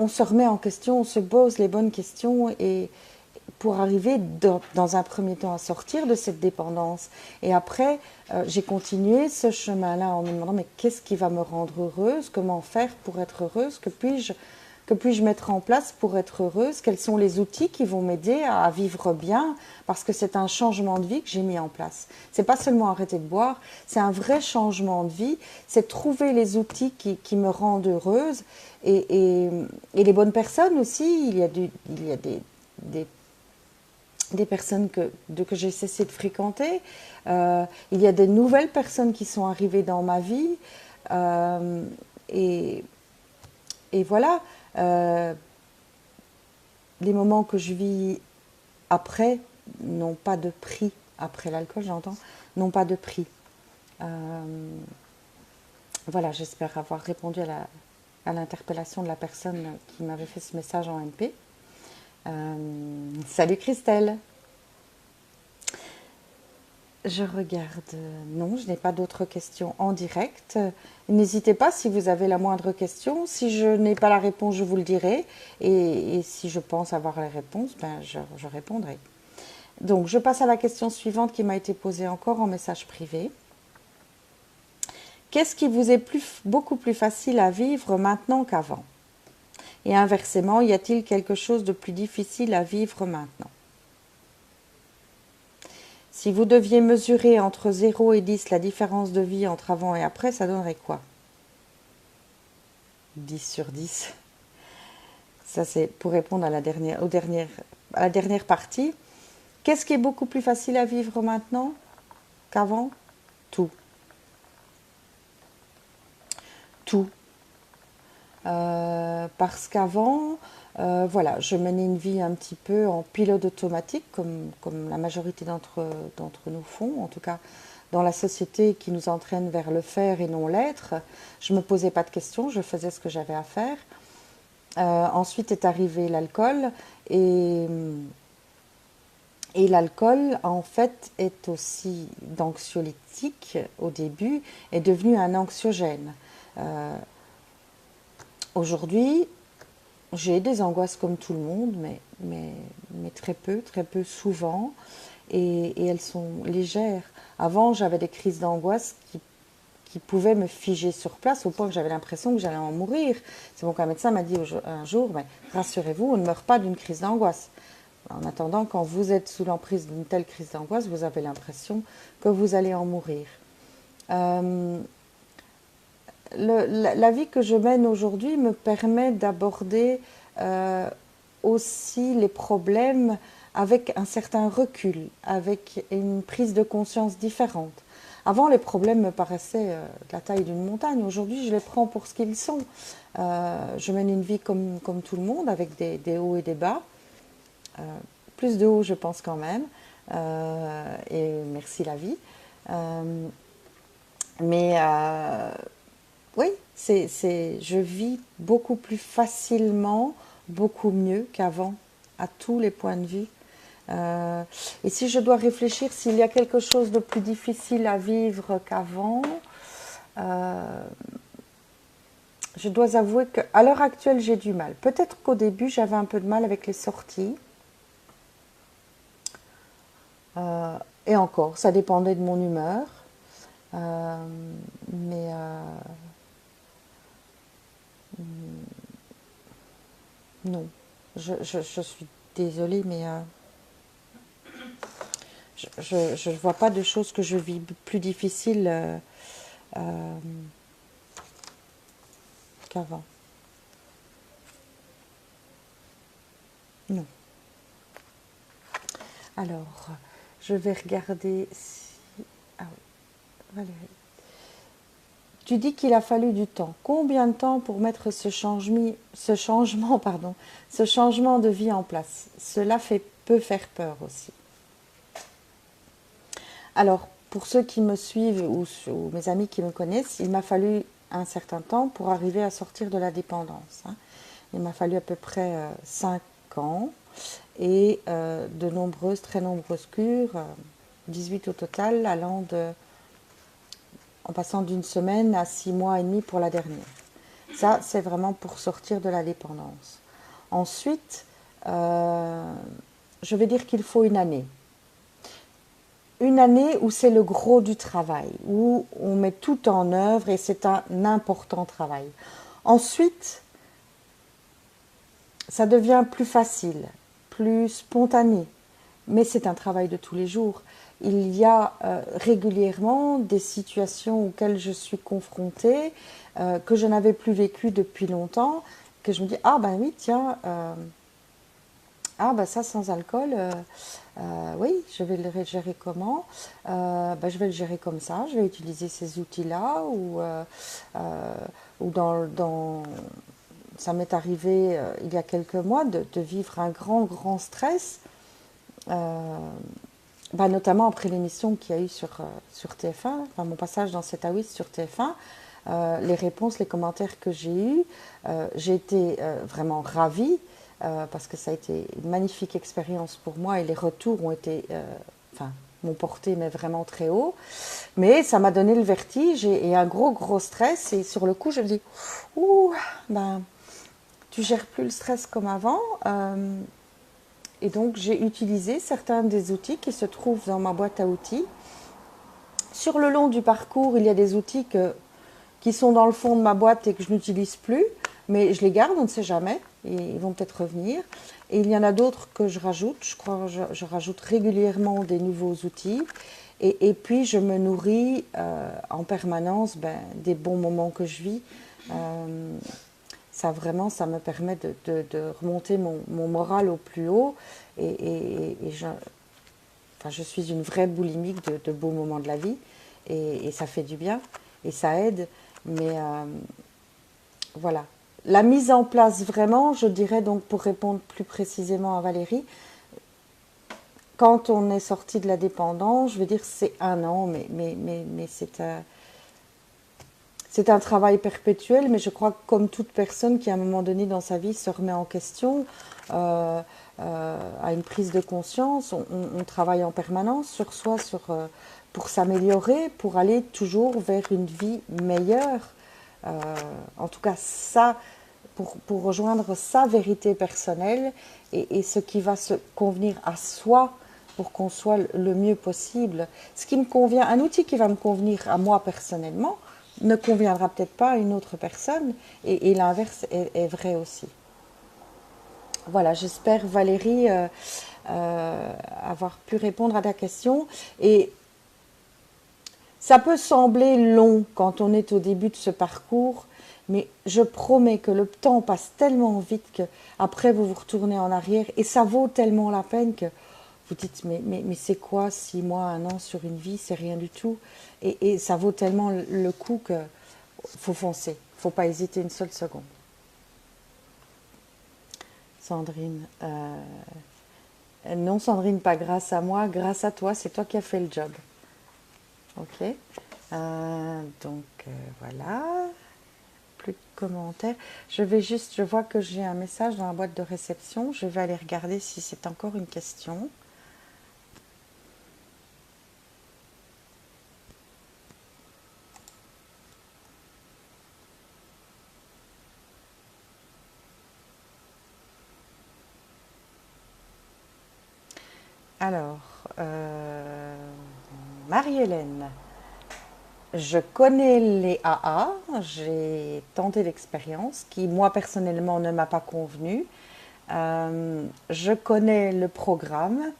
se remet en question, on se pose les bonnes questions et pour arriver dans un premier temps à sortir de cette dépendance. Et après, j'ai continué ce chemin-là en me demandant mais qu'est-ce qui va me rendre heureuse? Comment faire pour être heureuse? Que puis-je mettre en place pour être heureuse? Quels sont les outils qui vont m'aider à vivre bien? Parce que c'est un changement de vie que j'ai mis en place. C'est pas seulement arrêter de boire, c'est un vrai changement de vie. C'est trouver les outils qui me rendent heureuse et les bonnes personnes aussi. Il y a des personnes que j'ai cessé de fréquenter. Il y a des nouvelles personnes qui sont arrivées dans ma vie. Et voilà. Les moments que je vis après n'ont pas de prix, après l'alcool j'entends, n'ont pas de prix. Voilà, j'espère avoir répondu à l'interpellation de la personne qui m'avait fait ce message en MP. Salut Christelle. Je regarde. Non, je n'ai pas d'autres questions en direct. N'hésitez pas si vous avez la moindre question. Si je n'ai pas la réponse, je vous le dirai. Et si je pense avoir la réponse, ben je répondrai. Donc, je passe à la question suivante qui m'a été posée encore en message privé. Qu'est-ce qui vous est beaucoup plus facile à vivre maintenant qu'avant? Et inversement, y a-t-il quelque chose de plus difficile à vivre maintenant? Si vous deviez mesurer entre 0 et 10 la différence de vie entre avant et après, ça donnerait quoi? 10 sur 10. Ça, c'est pour répondre à à la dernière partie. Qu'est-ce qui est beaucoup plus facile à vivre maintenant qu'avant? Tout. Tout. Parce qu'avant, voilà, je menais une vie un petit peu en pilote automatique, comme la majorité d'entre nous font, en tout cas dans la société qui nous entraîne vers le faire et non l'être. Je ne me posais pas de questions, je faisais ce que j'avais à faire. Ensuite est arrivé l'alcool et l'alcool, en fait, est aussi d'anxiolytique au début, est devenu un anxiogène. Euh, Aujourd'hui, j'ai des angoisses comme tout le monde, mais très peu souvent, et elles sont légères. Avant, j'avais des crises d'angoisse qui pouvaient me figer sur place au point que j'avais l'impression que j'allais en mourir. C'est bon qu'un médecin m'a dit un jour, mais rassurez-vous, on ne meurt pas d'une crise d'angoisse. En attendant, quand vous êtes sous l'emprise d'une telle crise d'angoisse, vous avez l'impression que vous allez en mourir. Euh, la vie que je mène aujourd'hui me permet d'aborder euh, aussi les problèmes avec un certain recul, avec une prise de conscience différente. Avant, les problèmes me paraissaient de la taille d'une montagne. Aujourd'hui, je les prends pour ce qu'ils sont. Je mène une vie comme tout le monde, avec des hauts et des bas. Euh, Plus de hauts, je pense quand même. Et merci la vie. Euh, mais oui, je vis beaucoup plus facilement, beaucoup mieux qu'avant, à tous les points de vue. Euh, et si je dois réfléchir s'il y a quelque chose de plus difficile à vivre qu'avant, euh, je dois avouer qu'à l'heure actuelle, j'ai du mal. Peut-être qu'au début, j'avais un peu de mal avec les sorties. Euh, et encore, ça dépendait de mon humeur. Euh, mais non, je suis désolée, mais je ne vois pas de choses que je vis plus difficiles euh, qu'avant. Non. Alors, je vais regarder si... Ah oui, Valérie. Tu dis qu'il a fallu du temps. Combien de temps pour mettre ce changement de vie en place? Cela peut faire peur aussi. Alors, pour ceux qui me suivent ou mes amis qui me connaissent, il m'a fallu un certain temps pour arriver à sortir de la dépendance. Hein. Il m'a fallu à peu près 5 ans et très nombreuses cures, 18 au total, en passant d'une semaine à 6 mois et demi pour la dernière. Ça, c'est vraiment pour sortir de la dépendance. Ensuite, je vais dire qu'il faut une année. Une année où c'est le gros du travail, où on met tout en œuvre et c'est un important travail. Ensuite, ça devient plus facile, plus spontané, mais c'est un travail de tous les jours. Il y a régulièrement des situations auxquelles je suis confrontée, que je n'avais plus vécues depuis longtemps, que je me dis, ah ben oui, tiens, ah ben ça sans alcool, oui, je vais le gérer comment? Je vais le gérer comme ça, je vais utiliser ces outils-là, ou ça m'est arrivé il y a quelques mois de vivre un grand stress, notamment après l'émission qu'il y a eu sur TF1, enfin, mon passage dans 7 à 8 sur TF1, les réponses, les commentaires que j'ai eus, j'ai été vraiment ravie parce que ça a été une magnifique expérience pour moi et les retours ont été m'ont porté mais vraiment très haut. Mais ça m'a donné le vertige et un gros stress. Et sur le coup, je me dis, ouh, ben, tu gères plus le stress comme avant. Et donc, j'ai utilisé certains des outils qui se trouvent dans ma boîte à outils. Sur le long du parcours, il y a des outils qui sont dans le fond de ma boîte et que je n'utilise plus, mais je les garde, on ne sait jamais, et ils vont peut-être revenir. Et il y en a d'autres que je rajoute, je crois que je rajoute régulièrement des nouveaux outils. Et puis je me nourris en permanence des bons moments que je vis. Ça vraiment, ça me permet de remonter mon moral au plus haut. Et je suis une vraie boulimique de beaux moments de la vie. Et ça fait du bien. Et ça aide. Mais voilà. La mise en place vraiment, je dirais donc pour répondre plus précisément à Valérie, quand on est sorti de la dépendance, je veux dire c'est 1 an, mais c'est un travail perpétuel, mais je crois que comme toute personne qui à un moment donné dans sa vie se remet en question, a une prise de conscience, on travaille en permanence sur soi, pour s'améliorer, pour aller toujours vers une vie meilleure. En tout cas, ça, pour rejoindre sa vérité personnelle et ce qui va se convenir à soi pour qu'on soit le mieux possible. Ce qui me convient, un outil qui va me convenir à moi personnellement, ne conviendra peut-être pas à une autre personne, et l'inverse est vrai aussi. Voilà, j'espère Valérie avoir pu répondre à ta question. Et ça peut sembler long quand on est au début de ce parcours, mais je promets que le temps passe tellement vite que après vous vous retournez en arrière et ça vaut tellement la peine que vous dites mais c'est quoi 6 mois, 1 an sur une vie, c'est rien du tout. Et ça vaut tellement le coup que faut foncer, faut pas hésiter une seule seconde. Sandrine, non Sandrine, pas grâce à moi, grâce à toi, c'est toi qui as fait le job. Ok. Voilà. Plus de commentaires. Je vois que j'ai un message dans la boîte de réception. Je vais aller regarder si c'est encore une question. Alors, Marie-Hélène, je connais les AA, j'ai tenté l'expérience qui, moi, personnellement, ne m'a pas convenu. Je connais le programme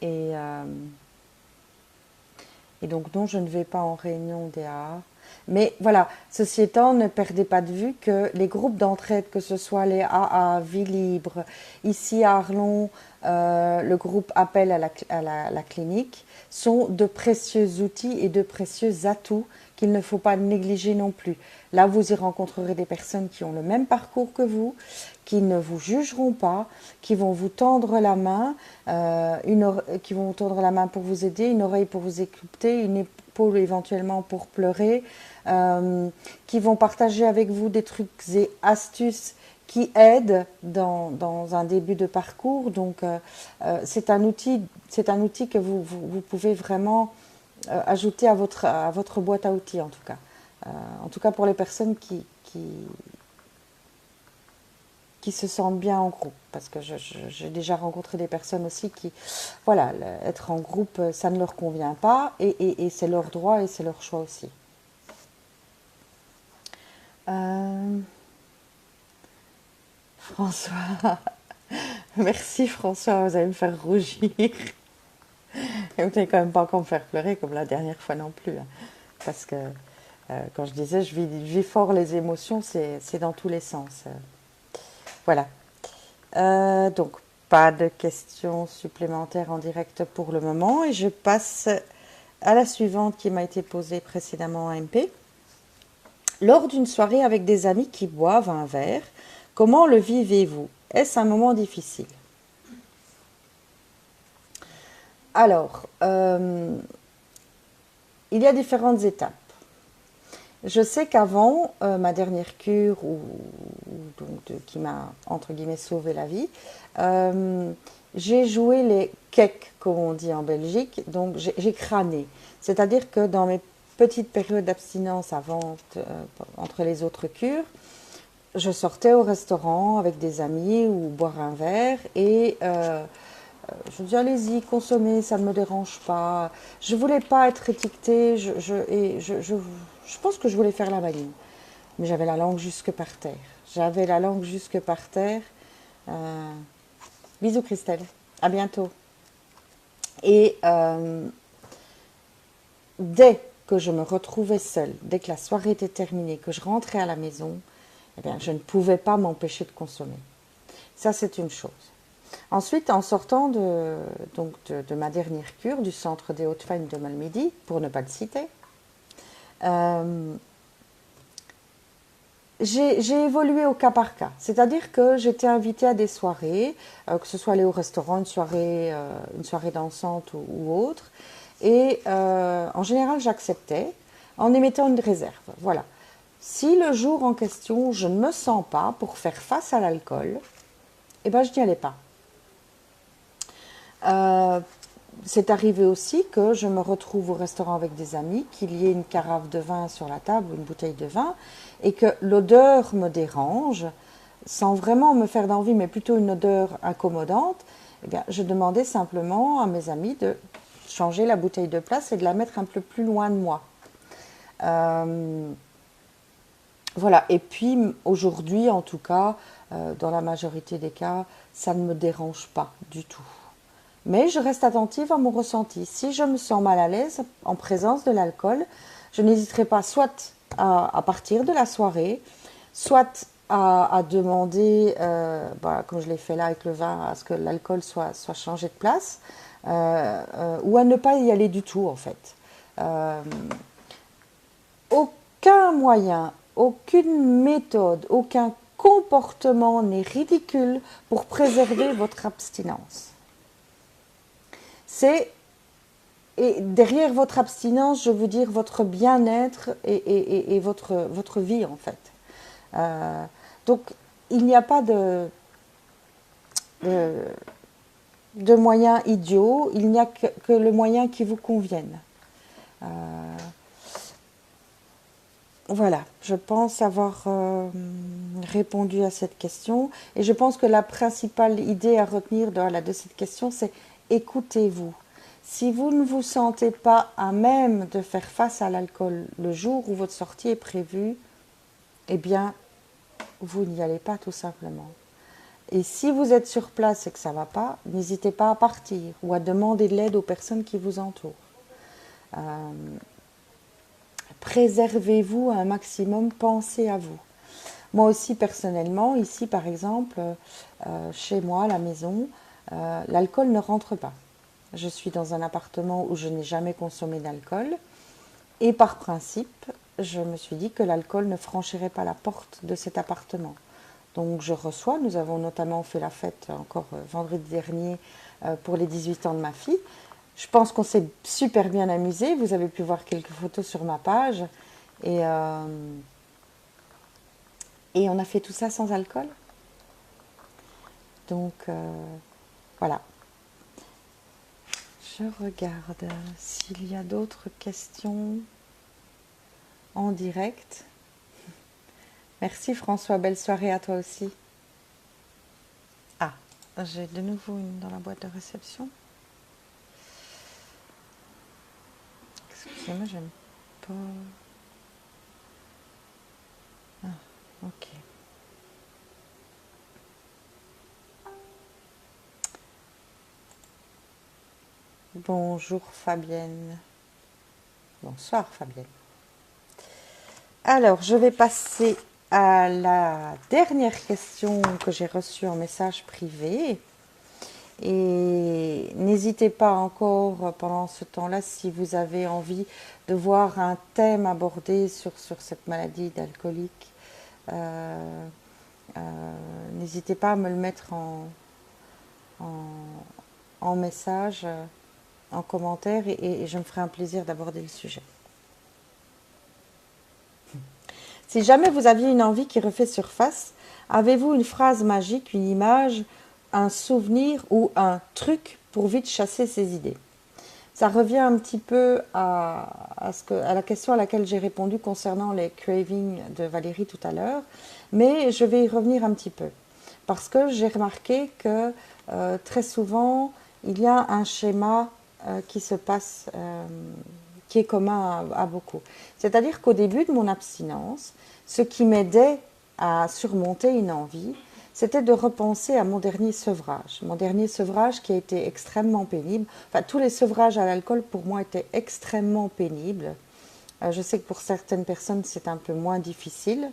et, donc, non, je ne vais pas en réunion des AA. Mais voilà, ceci étant, ne perdez pas de vue que les groupes d'entraide, que ce soit les AA, Vie Libre, ici à Arlon, le groupe Appel à la clinique, sont de précieux outils et de précieux atouts qu'il ne faut pas négliger non plus. Là, vous y rencontrerez des personnes qui ont le même parcours que vous, qui ne vous jugeront pas, qui vont vous tendre la main, qui vont vous tendre la main pour vous aider, une oreille pour vous écouter, une épaule éventuellement pour pleurer, qui vont partager avec vous des trucs et astuces qui aident dans un début de parcours. Donc, c'est un outil que vous pouvez vraiment ajouter à votre boîte à outils, en tout cas. En tout cas pour les personnes qui se sentent bien en groupe, parce que j'ai déjà rencontré des personnes aussi qui, voilà, être en groupe, ça ne leur convient pas, et c'est leur droit et c'est leur choix aussi. François, merci François, vous allez me faire rougir. Et vous n'allez quand même pas encore me faire pleurer comme la dernière fois non plus, hein. Parce que quand je disais je vis fort les émotions, c'est dans tous les sens. Voilà. Donc, pas de questions supplémentaires en direct pour le moment. Et je passe à la suivante qui m'a été posée précédemment en MP. Lors d'une soirée avec des amis qui boivent un verre, comment le vivez-vous? Est-ce un moment difficile? Alors, il y a différentes étapes. Je sais qu'avant ma dernière cure, qui m'a entre guillemets sauvé la vie, euh, j'ai joué les cakes, comme on dit en Belgique, donc j'ai crâné. C'est-à-dire que dans mes petites périodes d'abstinence avant, entre les autres cures, je sortais au restaurant avec des amis ou boire un verre et je dis allez-y, consommez, ça ne me dérange pas. Je voulais pas être étiquetée, je pense que je voulais faire la maline. Mais j'avais la langue jusque par terre. J'avais la langue jusque par terre. Euh, Bisous Christelle, à bientôt. Et dès que je me retrouvais seule, dès que la soirée était terminée, que je rentrais à la maison, eh bien, je ne pouvais pas m'empêcher de consommer. Ça, c'est une chose. Ensuite, en sortant de ma dernière cure du centre des Hautes-Fagnes de Malmedy, pour ne pas le citer, euh, j'ai évolué au cas par cas. C'est-à-dire que j'étais invitée à des soirées, que ce soit aller au restaurant, une soirée dansante ou autre. Et en général, j'acceptais en émettant une réserve. Voilà. Si le jour en question, je ne me sens pas pour faire face à l'alcool, eh ben, je n'y allais pas. Euh, c'est arrivé aussi que je me retrouve au restaurant avec des amis, qu'il y ait une carafe de vin sur la table ou une bouteille de vin, et que l'odeur me dérange, sans vraiment me faire d'envie, mais plutôt une odeur incommodante. Eh bien, je demandais simplement à mes amis de changer la bouteille de place et de la mettre un peu plus loin de moi. Euh, voilà, et puis aujourd'hui, en tout cas, dans la majorité des cas, ça ne me dérange pas du tout. Mais je reste attentive à mon ressenti. Si je me sens mal à l'aise en présence de l'alcool, je n'hésiterai pas soit à partir de la soirée, soit à demander, comme je l'ai fait là avec le vin, à ce que l'alcool soit changé de place, ou à ne pas y aller du tout en fait. Euh, Aucun moyen, aucune méthode, aucun comportement n'est ridicule pour préserver votre abstinence. C'est Et derrière votre abstinence, je veux dire votre bien-être et votre vie en fait. Euh, donc il n'y a pas de, de moyen idiot, il n'y a que le moyen qui vous convienne. Euh, voilà, je pense avoir répondu à cette question et je pense que la principale idée à retenir de cette question, c'est écoutez-vous. Si vous ne vous sentez pas à même de faire face à l'alcool le jour où votre sortie est prévue, eh bien, vous n'y allez pas tout simplement. Et si vous êtes sur place et que ça ne va pas, n'hésitez pas à partir ou à demander de l'aide aux personnes qui vous entourent. Euh, Préservez-vous un maximum, pensez à vous. Moi aussi personnellement, ici par exemple, chez moi à la maison, l'alcool ne rentre pas. Je suis dans un appartement où je n'ai jamais consommé d'alcool et par principe, je me suis dit que l'alcool ne franchirait pas la porte de cet appartement. Donc je reçois, nous avons notamment fait la fête encore vendredi dernier pour les 18 ans de ma fille. Je pense qu'on s'est super bien amusé. Vous avez pu voir quelques photos sur ma page. Et, euh, et on a fait tout ça sans alcool. Donc voilà. Je regarde s'il y a d'autres questions en direct. Merci François, belle soirée à toi aussi. Ah, j'ai de nouveau une dans la boîte de réception. Excusez-moi, j'aime pas. Ah, ok. Bonjour Fabienne. Bonsoir Fabienne. Alors, je vais passer à la dernière question que j'ai reçue en message privé. Et n'hésitez pas encore pendant ce temps-là, si vous avez envie de voir un thème abordé sur cette maladie d'alcoolique, euh, n'hésitez pas à me le mettre en, en message, en commentaire, et je me ferai un plaisir d'aborder le sujet. Si jamais vous aviez une envie qui refait surface, avez-vous une phrase magique, une image, un souvenir ou un truc pour vite chasser ces idées? Ça revient un petit peu à la question à laquelle j'ai répondu concernant les cravings de Valérie tout à l'heure, mais je vais y revenir un petit peu. Parce que j'ai remarqué que très souvent, il y a un schéma qui se passe, qui est commun à beaucoup. C'est-à-dire qu'au début de mon abstinence, ce qui m'aidait à surmonter une envie, c'était de repenser à mon dernier sevrage. Mon dernier sevrage qui a été extrêmement pénible. Enfin, tous les sevrages à l'alcool, pour moi, étaient extrêmement pénibles. Je sais que pour certaines personnes, c'est un peu moins difficile.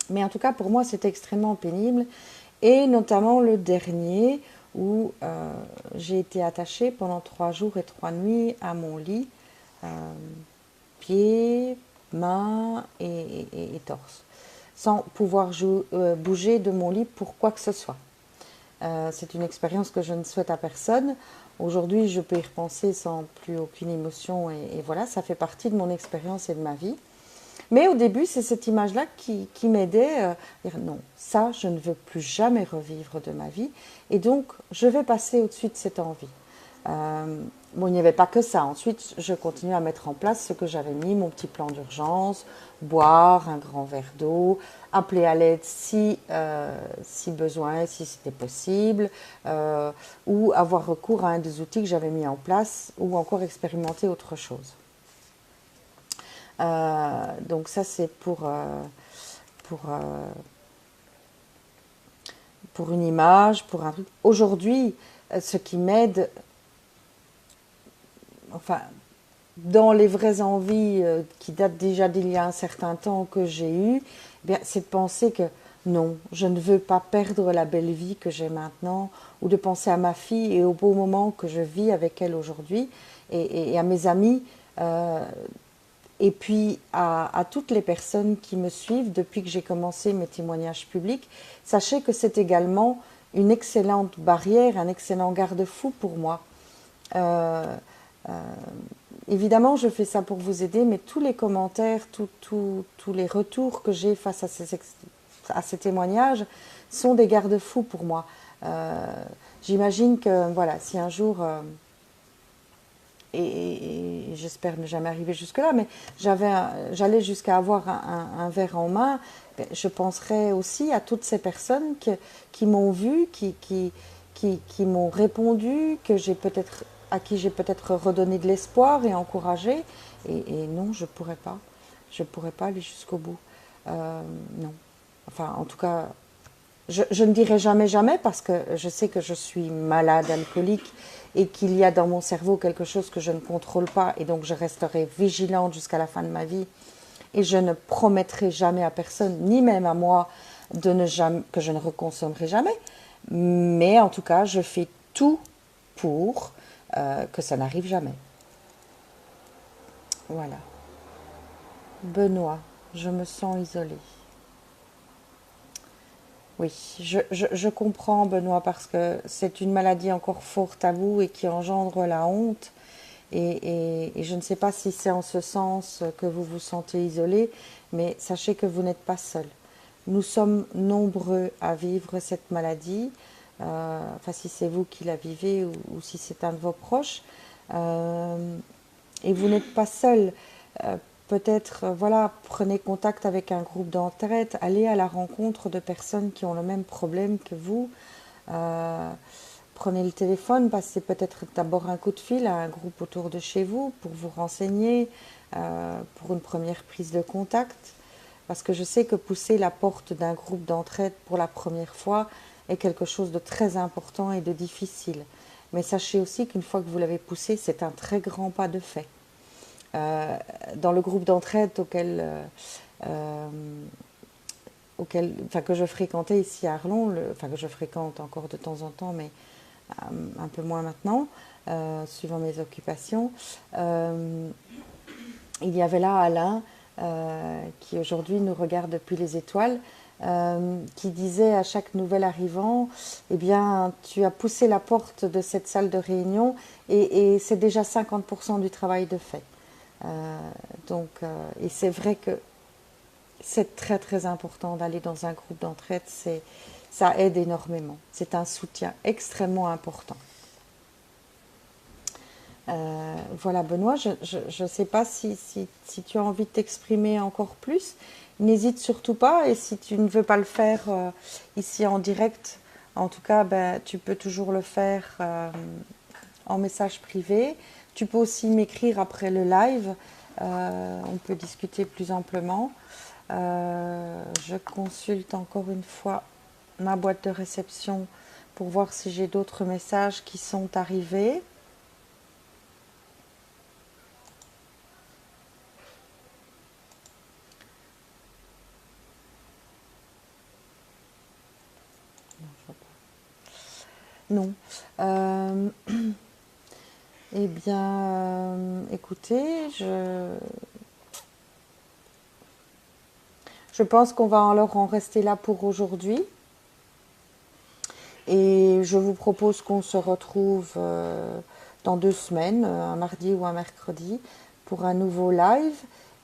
Mais en tout cas, pour moi, c'était extrêmement pénible. Et notamment le dernier, où j'ai été attachée pendant 3 jours et 3 nuits à mon lit, pieds, mains et torse, sans pouvoir bouger de mon lit pour quoi que ce soit. C'est une expérience que je ne souhaite à personne. Aujourd'hui, je peux y repenser sans plus aucune émotion et voilà, ça fait partie de mon expérience et de ma vie. Mais au début, c'est cette image-là qui m'aidait à dire non, ça, je ne veux plus jamais revivre de ma vie. Et donc, je vais passer au-dessus de cette envie. Bon, il n'y avait pas que ça. Ensuite, je continue à mettre en place ce que j'avais mis, mon petit plan d'urgence, boire un grand verre d'eau, appeler à l'aide si besoin, si c'était possible, ou avoir recours à un des outils que j'avais mis en place, ou encore expérimenter autre chose. Donc ça, c'est pour une image, pour un truc. Aujourd'hui, ce qui m'aide, enfin, dans les vraies envies qui datent déjà d'il y a un certain temps que j'ai eues, c'est de penser que non, je ne veux pas perdre la belle vie que j'ai maintenant, ou de penser à ma fille et au beau moment que je vis avec elle aujourd'hui, et à mes amis, et puis à toutes les personnes qui me suivent depuis que j'ai commencé mes témoignages publics. Sachez que c'est également une excellente barrière, un excellent garde-fou pour moi. Évidemment, je fais ça pour vous aider, mais tous les commentaires, tous les retours que j'ai face à ces témoignages sont des garde-fous pour moi. J'imagine que, voilà, si un jour, et j'espère ne jamais arriver jusque-là, mais j'allais jusqu'à avoir un verre en main, je penserais aussi à toutes ces personnes qui m'ont vu, qui m'ont répondu, à qui j'ai peut-être redonné de l'espoir et encouragé. Et non, je pourrais pas. Je pourrais pas aller jusqu'au bout. Non. Enfin, en tout cas, je ne dirai jamais jamais parce que je sais que je suis malade alcoolique et qu'il y a dans mon cerveau quelque chose que je ne contrôle pas et donc je resterai vigilante jusqu'à la fin de ma vie et je ne promettrai jamais à personne, ni même à moi, que je ne reconsommerai jamais. Mais en tout cas, je fais tout pour que ça n'arrive jamais. Voilà. Benoît, je me sens isolée. Oui, je comprends Benoît parce que c'est une maladie encore fort taboue et qui engendre la honte. Et je ne sais pas si c'est en ce sens que vous vous sentez isolé, mais sachez que vous n'êtes pas seul. Nous sommes nombreux à vivre cette maladie, enfin si c'est vous qui la vivez ou si c'est un de vos proches, et vous n'êtes pas seul. Peut-être, voilà, prenez contact avec un groupe d'entraide, allez à la rencontre de personnes qui ont le même problème que vous. Prenez le téléphone, passez peut-être d'abord un coup de fil à un groupe autour de chez vous pour vous renseigner, pour une première prise de contact. Parce que je sais que pousser la porte d'un groupe d'entraide pour la première fois est quelque chose de très important et de difficile. Mais sachez aussi qu'une fois que vous l'avez poussé, c'est un très grand pas de fait. Dans le groupe d'entraide que je fréquentais ici à Arlon, que je fréquente encore de temps en temps, mais un peu moins maintenant, suivant mes occupations, il y avait là Alain, qui aujourd'hui nous regarde depuis les étoiles, qui disait à chaque nouvel arrivant, eh bien, tu as poussé la porte de cette salle de réunion et c'est déjà 50% du travail de fait. Et c'est vrai que c'est très très important d'aller dans un groupe d'entraide, ça aide énormément. C'est un soutien extrêmement important. Voilà, Benoît, je ne sais pas si tu as envie de t'exprimer encore plus. N'hésite surtout pas, et si tu ne veux pas le faire ici en direct, en tout cas, ben, tu peux toujours le faire en message privé. Tu peux aussi m'écrire après le live. On peut discuter plus amplement. Je consulte encore une fois ma boîte de réception pour voir si j'ai d'autres messages qui sont arrivés. Non. Eh bien, écoutez, je pense qu'on va alors en rester là pour aujourd'hui. Et je vous propose qu'on se retrouve dans 2 semaines, un mardi ou un mercredi, pour un nouveau live.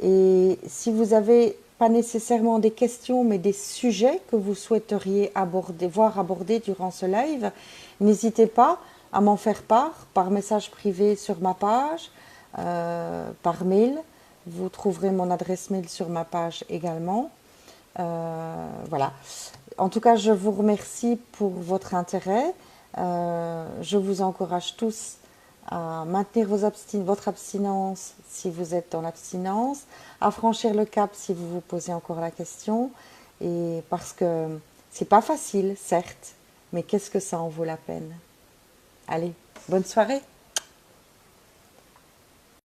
Et si vous avez pas nécessairement des questions, mais des sujets que vous souhaiteriez voir abordés durant ce live, n'hésitez pas à m'en faire part par message privé sur ma page, par mail. Vous trouverez mon adresse mail sur ma page également. Voilà. En tout cas, je vous remercie pour votre intérêt. Je vous encourage tous à maintenir votre abstinence si vous êtes dans l'abstinence, à franchir le cap si vous vous posez encore la question, et parce que c'est pas facile, certes, mais qu'est-ce que ça en vaut la peine? Allez, bonne soirée!